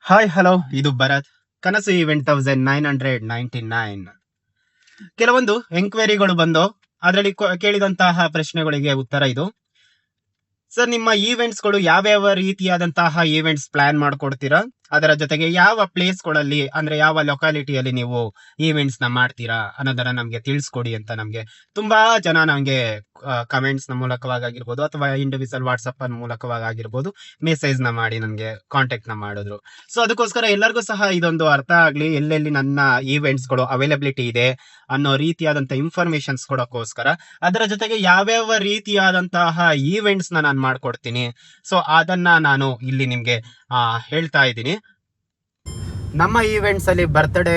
Hi hello, ಇದು ಭರತ್. ಕನಸು event 1999. ಕೆಲವೊಂದು ಎಂಕ್ವೈರಿಗಳು ಬಂದು ಅದರಲ್ಲಿ ಕೇಳಿದಂತಹ ಪ್ರಶ್ನೆಗಳಿಗೆ ಉತ್ತರ ಇದು. ಸರ್, ನಿಮ್ಮ ಈವೆಂಟ್ಸ್ಗಳು ಯಾವ್ಯಾವ ರೀತಿಯಾದಂತಹ ಈವೆಂಟ್ಸ್ ಪ್ಲಾನ್ ಮಾಡ್ಕೊಡ್ತೀರಾ? ಅದರ ಜೊತೆಗೆ ಯಾವ ಪ್ಲೇಸ್ಗಳಲ್ಲಿ, ಅಂದ್ರೆ ಯಾವ ಲೊಕಾಲಿಟಿಯಲ್ಲಿ ನೀವು ಈವೆಂಟ್ಸ್ ನ ಮಾಡ್ತೀರಾ ಅನ್ನೋದನ್ನ ನಮ್ಗೆ ತಿಳಿಸ್ಕೊಡಿ ಅಂತ ನಮ್ಗೆ ತುಂಬಾ ಜನ ನಮ್ಗೆ ಕಮೆಂಟ್ಸ್ ನ ಮೂಲಕವಾಗಿರ್ಬೋದು ಅಥವಾ ಇಂಡಿವಿಜುವಲ್ ವಾಟ್ಸಪ್ ಮೂಲಕವಾಗಿರ್ಬೋದು ಮೆಸೇಜ್ ನ ಮಾಡಿ ನನ್ಗೆ ಕಾಂಟ್ಯಾಕ್ಟ್ ನ ಮಾಡಿದ್ರು. ಸೊ ಅದಕ್ಕೋಸ್ಕರ ಎಲ್ಲರಿಗೂ ಸಹ ಇದೊಂದು ಅರ್ಥ ಆಗ್ಲಿ, ಎಲ್ಲೆಲ್ಲಿ ನನ್ನ ಈವೆಂಟ್ಸ್ ಗಳು ಅವೈಲಬಿಲಿಟಿ ಇದೆ ಅನ್ನೋ ರೀತಿಯಾದಂತ ಇನ್ಫಾರ್ಮೇಶನ್ಸ್ ಕೊಡೋಕ್ಕೋಸ್ಕರ, ಅದರ ಜೊತೆಗೆ ಯಾವ್ಯಾವ ರೀತಿಯಾದಂತಹ ಈವೆಂಟ್ಸ್ ನಾನು ಮಾಡ್ಕೊಡ್ತೀನಿ. ಸೊ ಅದನ್ನ ನಾನು ಇಲ್ಲಿ ನಿಮ್ಗೆ ಹೇಳ್ತಾ ಇದ್ದೀನಿ. ನಮ್ಮ ಈವೆಂಟ್ಸ್ ಅಲ್ಲಿ ಬರ್ತ್ಡೇ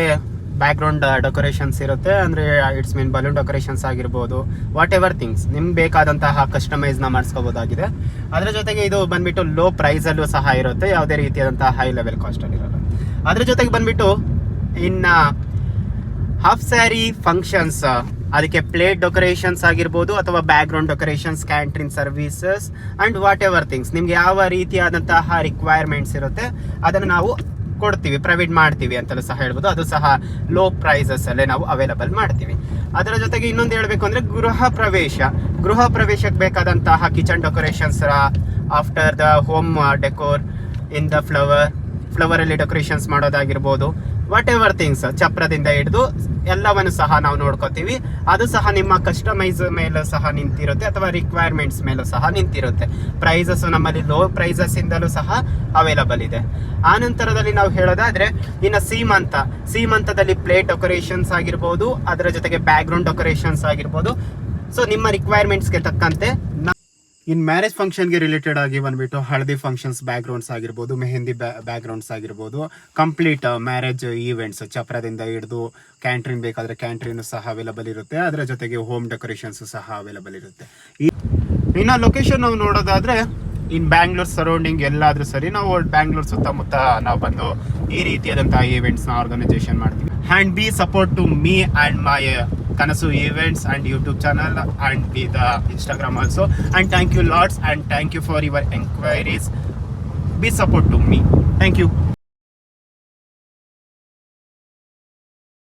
ಬ್ಯಾಕ್ ಗ್ರೌಂಡ್ ಡೆಕೋರೇಷನ್ಸ್ ಇರುತ್ತೆ, ಅಂದ್ರೆ ಇಟ್ಸ್ ಮೀನ್ ಬಲೂನ್ ಡೆಕೋರೇಷನ್ಸ್ ಆಗಿರ್ಬೋದು, ವಾಟ್ ಎವರ್ ಥಿಂಗ್ಸ್ ನಿಮ್ಗೆ ಬೇಕಾದಂತಹ ಕಸ್ಟಮೈಸ್ ನ ಮಾಡಿಸ್ಕೋಬಹುದಾಗಿದೆ. ಅದರ ಜೊತೆಗೆ ಇದು ಬಂದ್ಬಿಟ್ಟು ಲೋ ಪ್ರೈಸ್ ಅಲ್ಲೂ ಸಹ ಇರುತ್ತೆ, ಯಾವುದೇ ರೀತಿಯಾದಂತಹ ಹೈ ಲೆವೆಲ್ ಕಾಸ್ಟ್ ಅಲ್ಲಿ ಇರಲ್ಲ. ಅದ್ರ ಜೊತೆಗೆ ಬಂದ್ಬಿಟ್ಟು ಇನ್ನ ಹಾಫ್ ಸ್ಯಾರಿ ಫಂಕ್ಷನ್ಸ್, ಅದಕ್ಕೆ ಪ್ಲೇಟ್ ಡೆಕೋರೇಷನ್ಸ್ ಆಗಿರ್ಬೋದು ಅಥವಾ background decorations, catering services and whatever things ನಿಮ್ಗೆ ಯಾವ ರೀತಿಯಾದಂತಹ ರಿಕ್ವೈರ್ಮೆಂಟ್ಸ್ ಇರುತ್ತೆ ಅದನ್ನು ನಾವು ಕೊಡ್ತೀವಿ, ಪ್ರೊವೈಡ್ ಮಾಡ್ತೀವಿ ಅಂತಲೂ ಸಹ ಹೇಳ್ಬೋದು. ಅದು ಸಹ ಲೋ ಪ್ರೈಸಸ್ ಅಲ್ಲೇ ನಾವು ಅವೈಲಬಲ್ ಮಾಡ್ತೀವಿ. ಅದರ ಜೊತೆಗೆ ಇನ್ನೊಂದು ಹೇಳ್ಬೇಕು ಅಂದ್ರೆ ಗೃಹ ಪ್ರವೇಶಕ್ಕೆ ಬೇಕಾದಂತಹ kitchen decorations, after the home decor in the flower ಅಲ್ಲಿ ಡೆಕೋರೇಷನ್ಸ್ ಮಾಡೋದಾಗಿರ್ಬೋದು, ವಾಟ್ ಎವರ್ ಥಿಂಗ್ಸ್, ಚಪ್ರದಿಂದ ಹಿಡಿದು ಎಲ್ಲವನ್ನು ಸಹ ನಾವು ನೋಡ್ಕೋತೀವಿ. ಅದು ಸಹ ನಿಮ್ಮ ಕಸ್ಟಮೈಸ್ ಮೇಲೆ ಸಹ ನಿಂತಿರುತ್ತೆ ಅಥವಾ ರಿಕ್ವೈರ್ಮೆಂಟ್ಸ್ ಮೇಲೂ ಸಹ ನಿಂತಿರುತ್ತೆ. ಪ್ರೈಸಸ್ ನಮ್ಮಲ್ಲಿ ಲೋ ಪ್ರೈಸಸ್ ಇಂದಲೂ ಸಹ ಅವೈಲಬಲ್ ಇದೆ. ಆ ನಂತರದಲ್ಲಿ ನಾವು ಹೇಳೋದಾದ್ರೆ ಇನ್ನು ಸೀಮಂತದಲ್ಲಿ ಪ್ಲೇಟ್ ಡೆಕೋರೇಷನ್ಸ್ ಆಗಿರ್ಬೋದು, ಅದರ ಜೊತೆಗೆ ಬ್ಯಾಕ್ ಗ್ರೌಂಡ್ ಡೆಕೋರೇಷನ್ಸ್ ಆಗಿರ್ಬೋದು. ಸೊ ನಿಮ್ಮ ರಿಕ್ವೈರ್ಮೆಂಟ್ಸ್ಗೆ ತಕ್ಕಂತೆ ಇನ್ ಮ್ಯಾರೇಜ್ ಫಂಕ್ಷನ್ಗೆ ರಿಲೇಟೆಡ್ ಆಗಿ ಬಂದ್ಬಿಟ್ಟು ಹಳದಿ ಫಂಕ್ಷನ್ಸ್ ಬ್ಯಾಕ್ ಗ್ರೌಂಡ್ಸ್ ಆಗಿರ್ಬೋದು, ಮೆಹಂದಿ ಬ್ಯಾಕ್ ಗ್ರೌಂಡ್ಸ್ ಆಗಿರ್ಬೋದು, ಕಂಪ್ಲೀಟ್ ಮ್ಯಾರೇಜ್ ಈವೆಂಟ್ಸ್ ಚಪ್ರದಿಂದ ಹಿಡಿದು ಕ್ಯಾಂಟ್ರಿನ್ ಬೇಕಾದ್ರೆ ಕ್ಯಾಂಟ್ರಿನ್ ಸಹ ಅವೈಲಬಲ್ ಇರುತ್ತೆ. ಅದರ ಜೊತೆಗೆ ಹೋಮ್ ಡೆಕೋರೇಷನ್ಸ್ ಸಹ ಅವೈಲಬಲ್ ಇರುತ್ತೆ. ಇನ್ನು ಲೊಕೇಶನ್ ನಾವು ನೋಡೋದಾದ್ರೆ ಇನ್ ಬ್ಯಾಂಗ್ಳೂರ್ ಸರೌಂಡಿಂಗ್ ಎಲ್ಲಾದ್ರೂ ಸರಿ, ನಾವು ಬ್ಯಾಂಗ್ಳೂರ್ ಸುತ್ತಮುತ್ತ ನಾವು ಬಂದು ಈ ರೀತಿಯಾದಂತಹ ಈವೆಂಟ್ಸ್ ನ ಆರ್ಗನೈಸೇಷನ್ ಮಾಡ್ತೀವಿ. And be support to me and my Kanasu events and YouTube channel and the Instagram also. And thank you lots and thank you for your enquiries. Be support to me. Thank you.